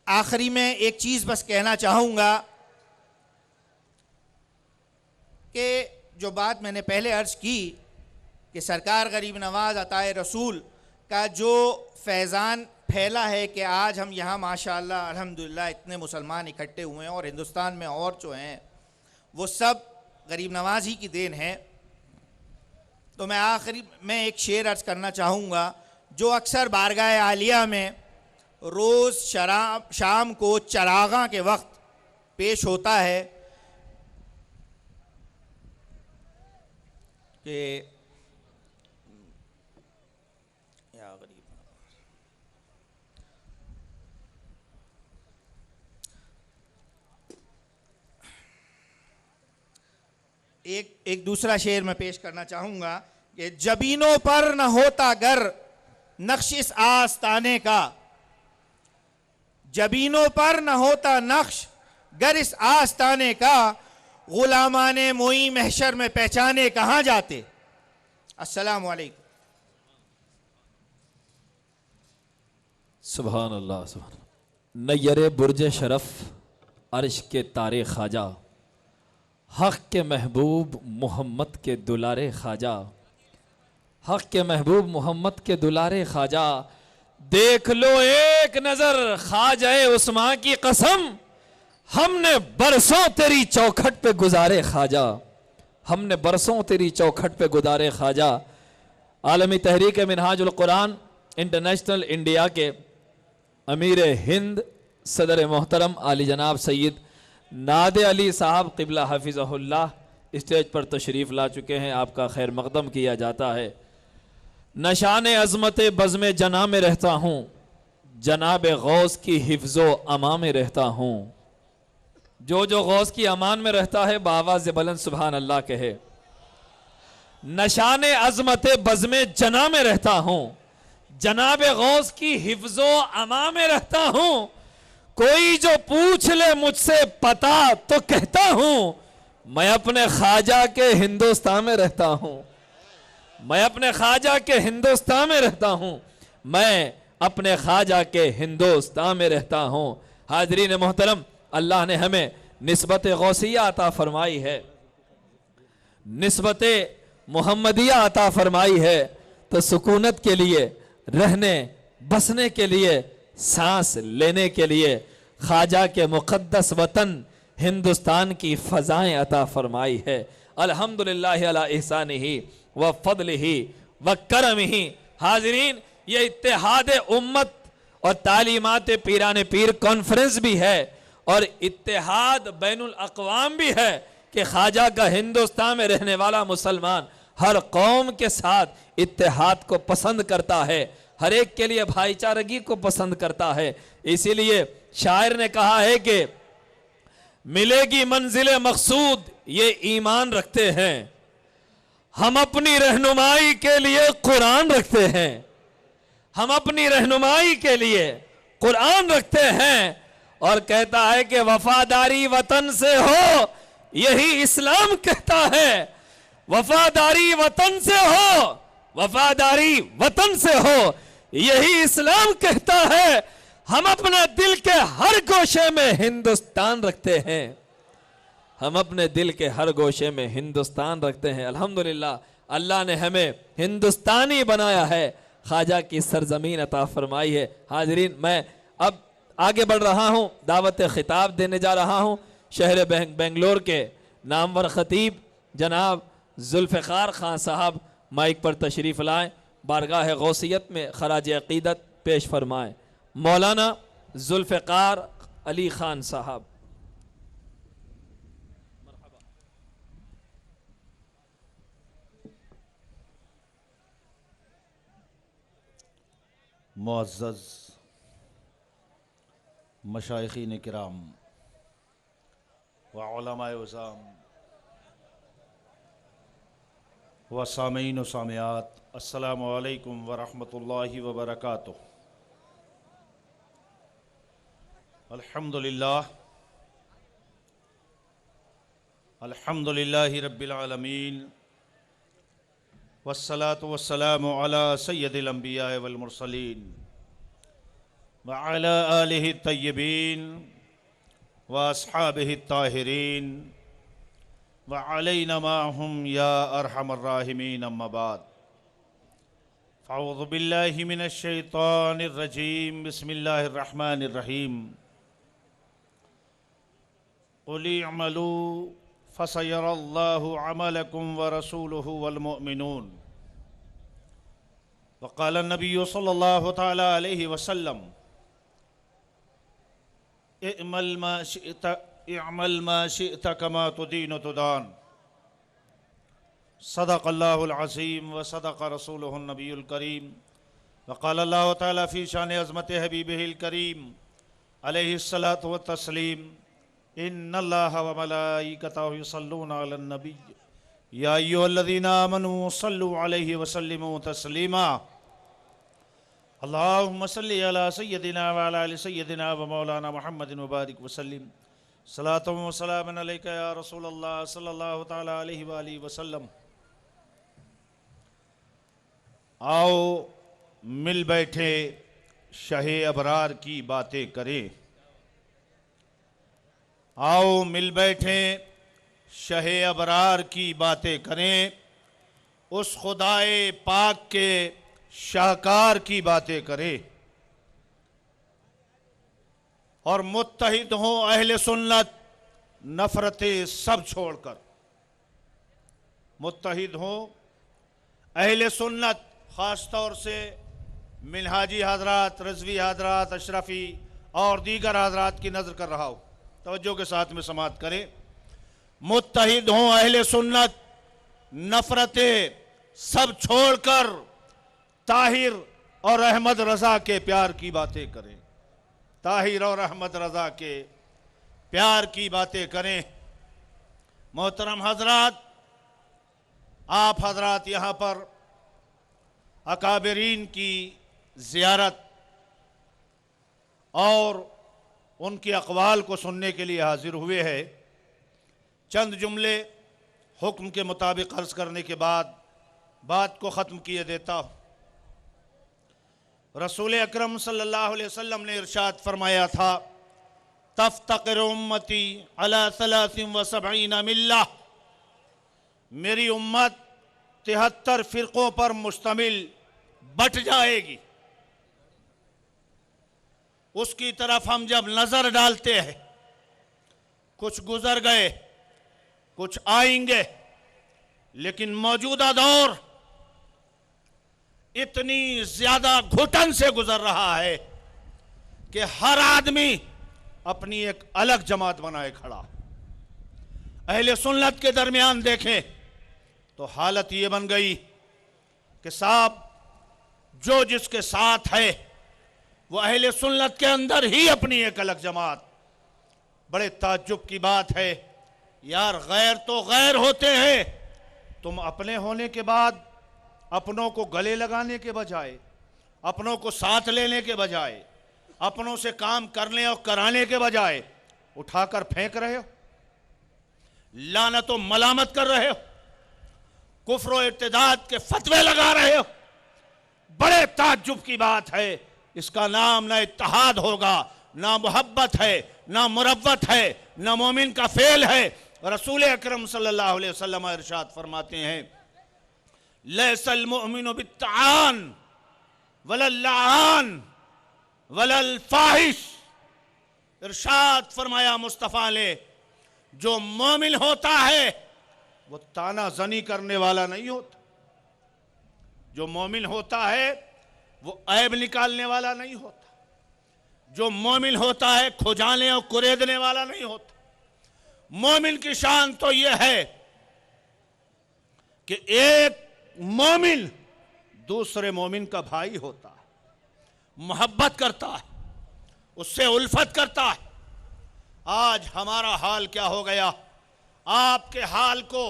आखिरी में एक चीज़ बस कहना चाहूँगा कि जो बात मैंने पहले अर्ज़ की कि सरकार गरीब नवाज़ अताए रसूल का जो फैज़ान फैला है कि आज हम यहाँ माशाअल्लाह अल्हम्दुलिल्लाह इतने मुसलमान इकट्ठे हुए हैं और हिंदुस्तान में और जो हैं वो सब गरीब नवाज ही की देन है। तो मैं आखिरी में एक शेर अर्ज़ करना चाहूँगा जो अक्सर बारगाह आलिया में रोज़ शाम को चरागा के वक्त पेश होता है कि एक दूसरा शेर मैं पेश करना चाहूँगा कि जबीनों पर न होता गर नक्श इस आस्ताने का, जबीनों पर न होता नक्श गर इस आस्ताने का, गुलामाने मोई महशर में पहचाने कहाँ जाते। अस्सलामु अलैकुम। सुभान अल्लाह सुभान। नय्यरे बुर्ज शरफ अर्श के तारे ख्वाजा, हक़ के महबूब मोहम्मद के दुलारे ख्वाजा, हक़ के महबूब मोहम्मद के दुलारे ख्वाजा, देख लो एक नज़र ख्वाजाए उस्मा की कसम, हमने बरसों तेरी चौखट पे गुजारे ख्वाजा, हमने बरसों तेरी चौखट पे गुजारे ख्वाजा। आलमी तहरीक मिनहाजुल कुरान इंटरनेशनल इंडिया के अमीर हिंद सदर मोहतरम आली जनाब सैयद नादे अली साहब क़िबला हफ़िज़हुल्लाह स्टेज पर तशरीफ़ ला चुके हैं। आपका खैर मक़दम किया जाता है। नशान अज़मत बज़्म जना में रहता हूँ, जनाब गौस की हिफ्ज़ो अमा में रहता हूँ। जो गौस की अमान में रहता है बावाज़ बुलंद सुभान अल्लाह कहे। नशान अज़मत बज़्म जना में रहता हूँ, जनाब गौस की हिफ्ज़ो अमा में रहता हूँ। कोई जो पूछ ले मुझसे पता तो कहता हूँ, मैं अपने ख्वाजा के हिंदुस्तान में रहता हूँ, मैं अपने ख्वाजा के हिंदुस्तान में रहता हूँ, मैं अपने ख्वाजा के हिंदुस्तान में रहता हूँ। हाज़रीन मोहतरम, अल्लाह ने हमें निस्बत गौसिया अता फरमाई है, निस्बत मोहम्मदिया अता फरमाई है, तो सुकूनत के लिए, रहने बसने के लिए, सांस लेने के लिए ख्वाजा के मुक़द्दस वतन हिंदुस्तान की फ़ज़ाएँ अता फरमाई है। अल्हम्दुलिल्लाह अला इहसानिही व फ़ज़लिही व करमिही। हाज़रीन, ये इत्तेहाद उम्मत और तालीमात पीरान पीर कॉन्फ्रेंस भी है और इत्तेहाद बैनुल अक़वाम भी है कि ख्वाजा का हिंदुस्तान में रहने वाला मुसलमान हर कौम के साथ इत्तेहाद को पसंद करता है, हर एक के लिए भाईचारगी को पसंद करता है। इसीलिए शायर ने कहा है कि मिलेगी मंजिल मकसूद ये ईमान रखते हैं, हम अपनी रहनुमाई के लिए कुरान रखते हैं, हम अपनी रहनुमाई के लिए कुरान रखते हैं। और कहता है कि वफादारी वतन से हो यही इस्लाम कहता है, वफादारी वतन से हो, वफादारी वतन से हो यही इस्लाम कहता है। हम अपने दिल के हर गोशे में हिंदुस्तान रखते हैं, हम अपने दिल के हर गोशे में हिंदुस्तान रखते हैं। अल्हम्दुलिल्लाह, अल्लाह ने हमें हिंदुस्तानी बनाया है, ख्वाजा की सरजमीन अता फरमाई है। हाजरीन, मैं अब आगे बढ़ रहा हूँ, दावत खिताब देने जा रहा हूँ। शहर बेंगलोर के नामवर खतीब जनाब जुल्फ़िकार खान साहब माइक पर तशरीफ़ लाएँ, बारगाह गौसियत में खराज अक़ीदत पेश फरमाएँ। मौलाना जुल्फ़िकार अली खान साहब। मुअज़्ज़ज़ मशाइख़ीन किराम व उलमाए उज़ाम व सामीन व सामियात, अस्सलामु अलैकुम व रहमतुल्लाहि व बरकातुहू। अल्हम्दुलिल्लाहि रब्बिल आलमीन वस्सलातु वस्सलामु अला सय्यदिल अंबिया वल मुरसलीन व अला आलिहि तय्यबीन व अस्हाबिहि ताहिरीन व अलैना माहुम या अरहमर राहिमीन अम्मा बाद फ़अऊज़ु बिल्लाहि मिनश शैतानिर रजीम बिस्मिल्लाहिर रहमानिर रहीम क़ुल इअमलू फ़सयरल्लाहु अमलकुम व रसूलुहु वल मुअमिनून व क़ाला नबिय्यु सल्लल्लाहु तआला अलैहि वसल्लम इअमल मा शिअत कमा तुदीनु तुदान सदक़ल्लाहुल अज़ीम व सदक़ रसूलुहुन नबियुल करीम व क़ाला अल्लाहु तआला फ़ी शान अज़मत हबीबिहिल करीम अलैहिस्सलातु व तस्लीम इन्नल्लाहा व मलाइकतहु युसल्लूना अलन नबी या अय्युहल्लज़ीना आमनू सल्लु अलैहि व सल्लिमू तस्लीमा अल्लाहुम्मा सल्लि अला सय्यदिना व अला आलि सय्यदिना व मौलाना मुहम्मदिन व बारिक व सल्लिम सलातुम व सलामुन अलैका या रसूलल्लाह सल्लल्लाहु तआला अलैहि व आलिहि व सल्लम। आओ मिल बैठे शहे अबरार की बातें करें। आओ मिल बैठे शहे अबरार की बातें करें। उस खुदाए पाक के शाहकार की बातें करें और मुत्तहिद हों अहले सुन्नत नफरतें सब छोड़कर। मुत्तहिद हों अहले सुन्नत, ख़ास तौर से मिनहाजी हजरात, रज़वी हजरात, अशरफी और दीगर हजरात की नज़र कर रहा हो, तवज्जो के साथ में समाअत करें। मुत्तहिद हों अहले सुन्नत नफरतें सब छोड़कर ताहिर और अहमद रज़ा के प्यार की बातें करें। ताहिर और अहमद रज़ा के प्यार की बातें करें। मोहतरम हजरात, आप हजरात यहाँ पर अकाबरीन की ज़ियारत और उनके अक़वाल को सुनने के लिए हाजिर हुए हैं। चंद जुमले हुक्म के मुताबिक अर्ज़ करने के बाद बात को ख़त्म किए देता हूँ। रसूल अकरम सल्लल्लाहु अलैहि वसल्लम ने इरशाद फरमाया था, तफ्तक़िर उम्मती अला सलासिन व सबईना मिल्ला, मेरी उम्मत 73 फ़िरक़ों पर मुश्तमिल बट जाएगी। उसकी तरफ हम जब नज़र डालते हैं, कुछ गुजर गए, कुछ आएंगे, लेकिन मौजूदा दौर इतनी ज्यादा घुटन से गुजर रहा है कि हर आदमी अपनी एक अलग जमात बनाए खड़ा। अहले सुन्नत के दरमियान देखें तो हालत ये बन गई कि साहब जो जिसके साथ है वो अहले सुन्नत के अंदर ही अपनी एक अलग जमात। बड़े ताज्जुब की बात है यार, गैर तो गैर होते हैं। तुम अपने होने के बाद अपनों को गले लगाने के बजाय, अपनों को साथ लेने के बजाय, अपनों से काम करने और कराने के बजाय उठाकर फेंक रहे हो, लानत और मलामत कर रहे हो, कुफ्र और इर्तिदाद के फतवे लगा रहे हो। बड़े ताज्जुब की बात है। इसका नाम ना इत्तेहाद होगा, ना मोहब्बत है, ना मुरव्वत है, ना मोमिन का फेल है। रसूल अकरम सल्लल्लाहु अलैहि वसल्लम इरशाद फरमाते हैं, लैसल मुमिनु बित्तान वलल लान वलल फाहिश। इरशाद फरमाया मुस्तफ़ा ने, जो मोमिन होता है वो ताना जनी करने वाला नहीं होता। जो मोमिन होता है वो ऐब निकालने वाला नहीं होता। जो मोमिन होता है खुजाने और कुरेदने वाला नहीं होता। मोमिन की शान तो यह है कि एक मोमिन दूसरे मोमिन का भाई होता है, मोहब्बत करता है, उससे उल्फत करता है। आज हमारा हाल क्या हो गया? आपके हाल को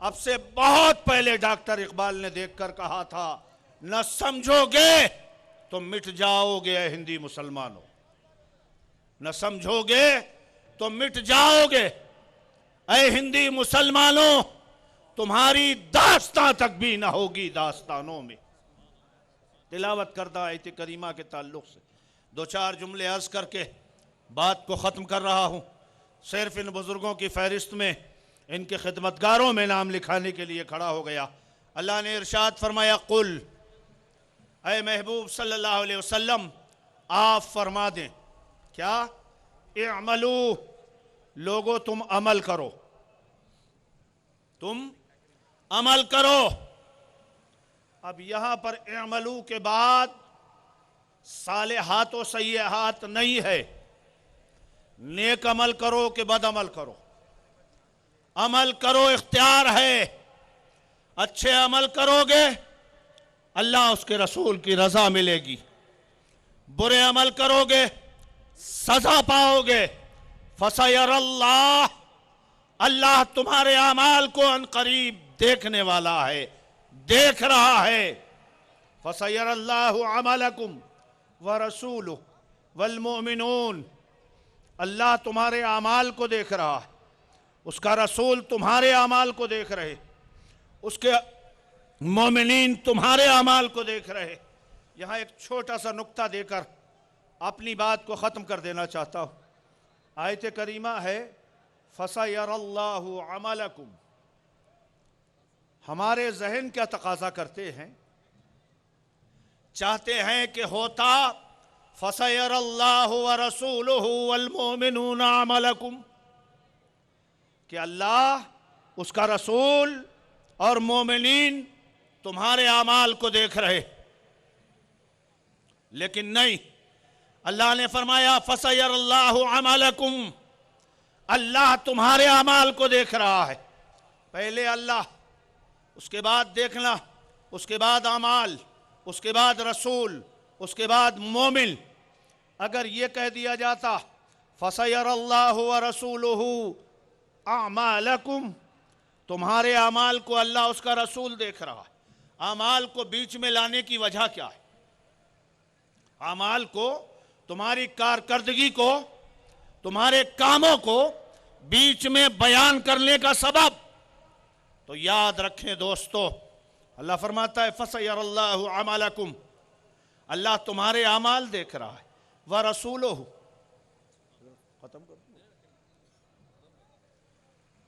अब से बहुत पहले डॉक्टर इकबाल ने देखकर कहा था, न समझोगे तो मिट जाओगे हिंदी मुसलमानों, न समझोगे तो मिट जाओगे ऐ हिंदी मुसलमानों, तुम्हारी दास्तां तक भी ना होगी दास्तानों में। तिलावत करदा आयत करीमा के ताल्लुक से दो चार जुमले अर्ज करके बात को ख़त्म कर रहा हूँ। सिर्फ इन बुज़ुर्गों की फ़हरिस्त में इनके खिदमतगारों में नाम लिखाने के लिए खड़ा हो गया। अल्लाह ने इरशाद फरमाया, कुल, ऐ महबूब सल्लल्लाहु अलैहि वसल्लम, आप फरमा दें, क्या? इअमलू, लोगो तुम अमल करो, तुम अमल करो। अब यहां पर इअमलू के बाद सालिहात व सय्यहात नहीं है। नेक अमल करो कि बद अमल करो, अमल करो इख्तियार है। अच्छे अमल करोगे अल्लाह उसके रसूल की रजा मिलेगी, बुरे अमल करोगे सजा पाओगे। फसयरल्लाह, अल्लाह तुम्हारे अमाल को अनकरीब देखने वाला है, देख रहा है। फसयरल्लाहु अमलकुम व रसूलुहु वल मुमिनून, अल्लाह तुम्हारे अमाल को देख रहा है, उसका रसूल तुम्हारे अमाल को देख रहे, उसके मोमिनीन तुम्हारे अमाल को देख रहे। यहाँ एक छोटा सा नुक्ता देकर अपनी बात को ख़त्म कर देना चाहता हूँ। आयत करीमा है फसयरल्लाहु अमलकुम। हमारे जहन क्या तकाजा करते हैं, चाहते हैं कि होता फसयरल्लाहु व रसूलुहु वल मुमिनून अमलकुम, कि अल्लाह, उसका रसूल और मोमिनीन तुम्हारे अमाल को देख रहे। लेकिन नहीं, अल्लाह ने फरमाया फसयरल्लाहु अमलकुम, अल्लाह तुम्हारे अमाल को देख रहा है। पहले अल्लाह, उसके बाद देखना, उसके बाद अमाल, उसके बाद रसूल, उसके बाद मोमिन। अगर ये कह दिया जाता फसयरल्लाहु व रसूलुहु अमालकुम, तुम्हारे अमाल को अल्लाह उसका रसूल देख रहा है, अमाल को बीच में लाने की वजह क्या है? अमाल को, तुम्हारी कारकर्दगी को, तुम्हारे कामों को बीच में बयान करने का सबब? तो याद रखें दोस्तों, अल्लाह फरमाता है फसयरल्लाहु अमलकुम, अल्लाह तुम्हारे अमाल देख रहा है। व रसूलुहु, खत्म कर,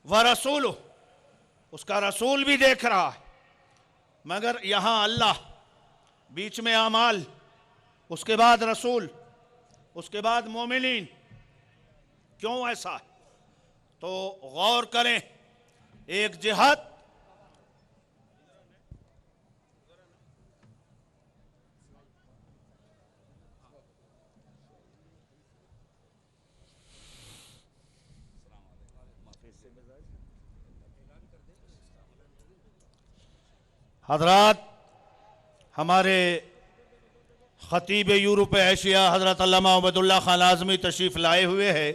व रसूलुहु, उसका रसूल भी देख रहा है। मगर यहां अल्लाह, बीच में अमाल, उसके बाद रसूल, उसके बाद मोमिनीन, क्यों ऐसा? तो गौर करें। एक जिहाद हजरात, हमारे खतीब यूरोप एशिया हजरत अल्लामा उबैदुल्लाह खान आज़मी तशरीफ लाए हुए हैं।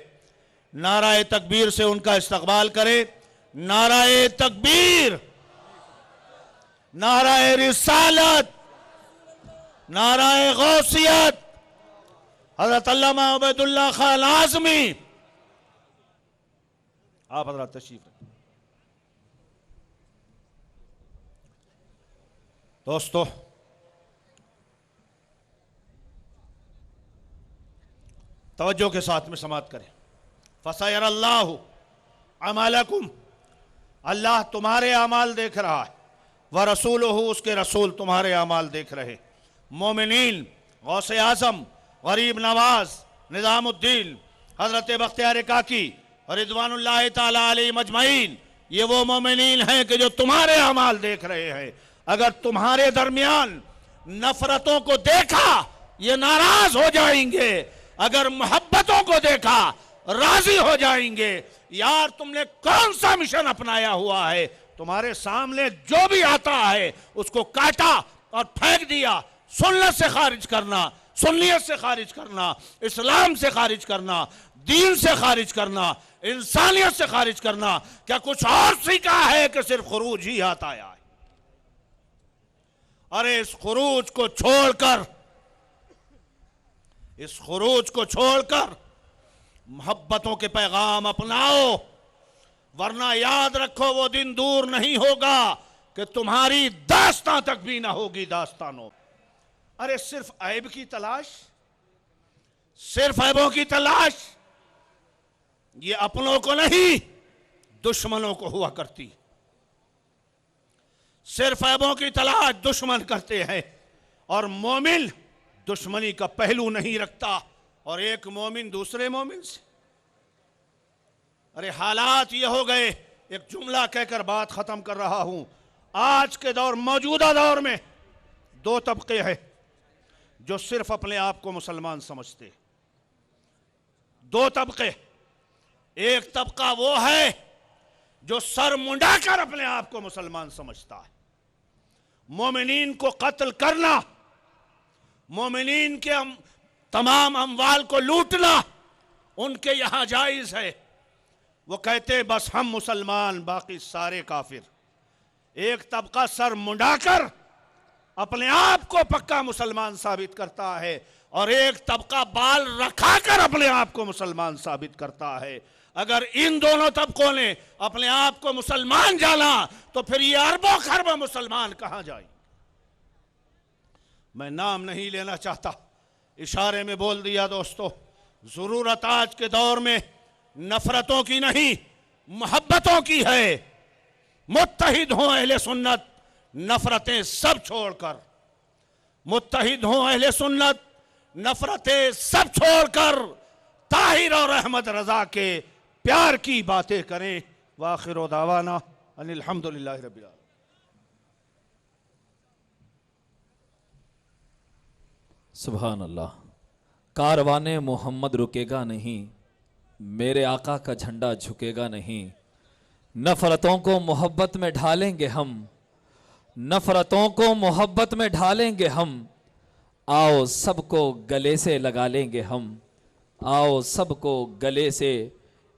नाराए तकबीर से उनका इस्तकबाल करें। नाराए तकबीर, नाराए रिसालत, नाराए गौसियत, हजरत अल्लामा उबैदुल्लाह खान आज़मी। आप हजरत तशरीफ रखें। दोस्तों, तवज्जो के साथ में समात करें। फसयरल्लाहु अमलकुम, अल्लाह तुम्हारे अमाल देख रहा है। व रसूलुहु, उसके रसूल तुम्हारे अमाल देख रहे। मोमिनीन, गौसे आज़म, गरीब नवाज, निज़ामुद्दीन, हजरत बख्तियार काकी और रिज़वानुल्लाह ताला अलैहिम अजमईन, ये वो मोमिनीन हैं कि जो तुम्हारे अमाल देख रहे हैं। अगर तुम्हारे दरमियान नफरतों को देखा, ये नाराज हो जाएंगे। अगर मोहब्बतों को देखा, राजी हो जाएंगे। यार, तुमने कौन सा मिशन अपनाया हुआ है? तुम्हारे सामने जो भी आता है उसको काटा और फेंक दिया। सुन्नत से खारिज करना, सुन्नियत से खारिज करना, इस्लाम से खारिज करना, दीन से खारिज करना, इंसानियत से खारिज करना। क्या कुछ और सीखा है कि सिर्फ खुरूज ही आता है? अरे इस खुरूज को छोड़कर, इस खुरूज को छोड़कर मोहब्बतों के पैगाम अपनाओ, वरना याद रखो वो दिन दूर नहीं होगा कि तुम्हारी दास्तां तक भी ना होगी दास्तानों। अरे सिर्फ ऐब की तलाश, सिर्फ ऐबों की तलाश ये अपनों को नहीं दुश्मनों को हुआ करती। सिर्फ ऐबों की तलाश दुश्मन करते हैं और मोमिन दुश्मनी का पहलू नहीं रखता और एक मोमिन दूसरे मोमिन से। अरे हालात ये हो गए, एक जुमला कहकर बात खत्म कर रहा हूं। आज के दौर, मौजूदा दौर में दो तबके हैं जो सिर्फ अपने आप को मुसलमान समझते। दो तबके, एक तबका वो है जो सर मुंडाकर अपने आप को मुसलमान समझता है। मोमिनीन को कत्ल करना, मोमिनीन के तमाम अमवाल को लूटना उनके यहां जायज है। वो कहते बस हम मुसलमान, बाकी सारे काफिर। एक तबका सर मुंडाकर अपने आप को पक्का मुसलमान साबित करता है और एक तबका बाल रखाकर अपने आप को मुसलमान साबित करता है। अगर इन दोनों तबकों ने अपने आप को मुसलमान जाना तो फिर ये अरबों खरबों मुसलमान कहां जाए। मैं नाम नहीं लेना चाहता, इशारे में बोल दिया। दोस्तों, जरूरत आज के दौर में नफरतों की नहीं, मोहब्बतों की है। मुत्तहिद हों अहले सुन्नत, नफरतें सब छोड़कर। मुत्तहिद हों अहले सुन्नत, नफरतें सब छोड़कर ताहिर और अहमद रजा के प्यार की बातें करें। वाखिर दावाना अनिल हम्दुलिल्लाहि रब्बिल आलमीन। सुभान अल्लाह। कारवाने मोहम्मद रुकेगा नहीं, मेरे आका का झंडा झुकेगा नहीं। नफरतों को मोहब्बत में ढालेंगे हम, नफरतों को मोहब्बत में ढालेंगे हम। आओ सबको गले से लगा लेंगे हम, आओ सबको गले से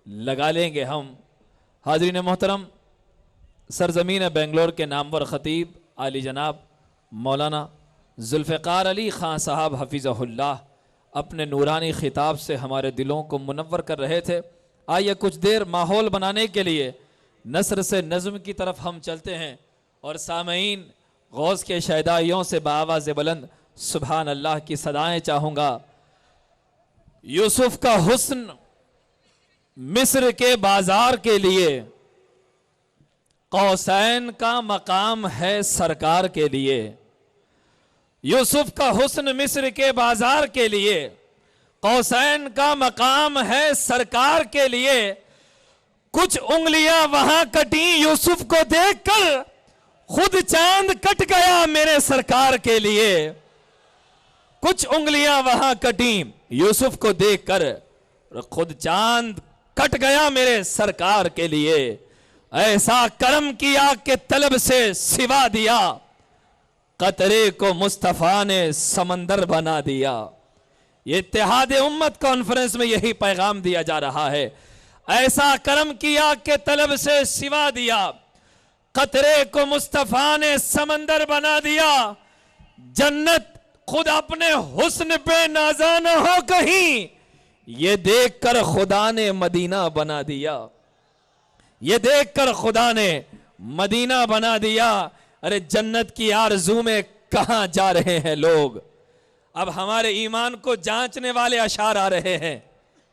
लगा लेंगे हम। हाज़रीन मोहतरम, सरजमीन बेंगलोर के नामवर ख़तीब आली जनाब मौलाना जुल्फ़िकार अली ख़ान साहब हफ़िज़हुल्लाह अपने नूरानी ख़िताब से हमारे दिलों को मुनव्वर कर रहे थे। आइए कुछ देर माहौल बनाने के लिए नस्र से नज़्म की तरफ हम चलते हैं और सामईन गौस के शहदाइयों से बाआवाज़ बुलंद सुभान अल्लाह की सदाएं चाहूँगा। यूसुफ का हुस्न मिस्र के बाजार के लिए, कौसैन का मकाम है सरकार के लिए। यूसुफ का हुस्न मिस्र के बाजार के लिए, कौसैन का मकाम है सरकार के लिए। कुछ उंगलियां वहां कटी यूसुफ को देखकर, खुद चांद कट गया मेरे सरकार के लिए। कुछ उंगलियां वहां कटी यूसुफ को देखकर, खुद चांद कट गया मेरे सरकार के लिए। ऐसा करम किया कि तलब से सिवा दिया, कतरे को मुस्तफा ने समंदर बना दिया। ये इत्तेहाद उम्मत कॉन्फ्रेंस में यही पैगाम दिया जा रहा है। ऐसा करम किया कि तलब से सिवा दिया, कतरे को मुस्तफा ने समंदर बना दिया। जन्नत खुद अपने हुस्न पे नाज़ा न हो कहीं, ये देखकर खुदा ने मदीना बना दिया। ये देखकर खुदा ने मदीना बना दिया। अरे जन्नत की आरज़ू में कहां जा रहे हैं लोग। अब हमारे ईमान को जांचने वाले अशार आ रहे हैं।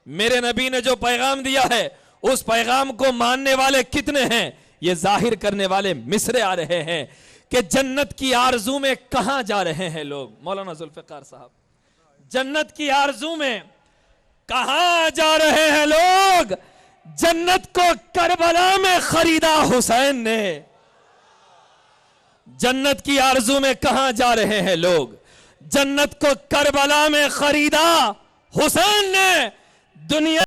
मेरे नबी ने जो पैगाम दिया है उस पैगाम को मानने वाले कितने हैं, ये जाहिर करने वाले मिसरे आ रहे हैं कि जन्नत की आरज़ू में कहां जा रहे हैं लोग। मौलाना जुल्फ़िकार साहब, जन्नत की आरज़ू में कहां जा रहे हैं लोग। जन्नत को करबला में खरीदा हुसैन ने। जन्नत की आरज़ू में कहां जा रहे हैं लोग। जन्नत को करबला में खरीदा हुसैन ने। दुनिया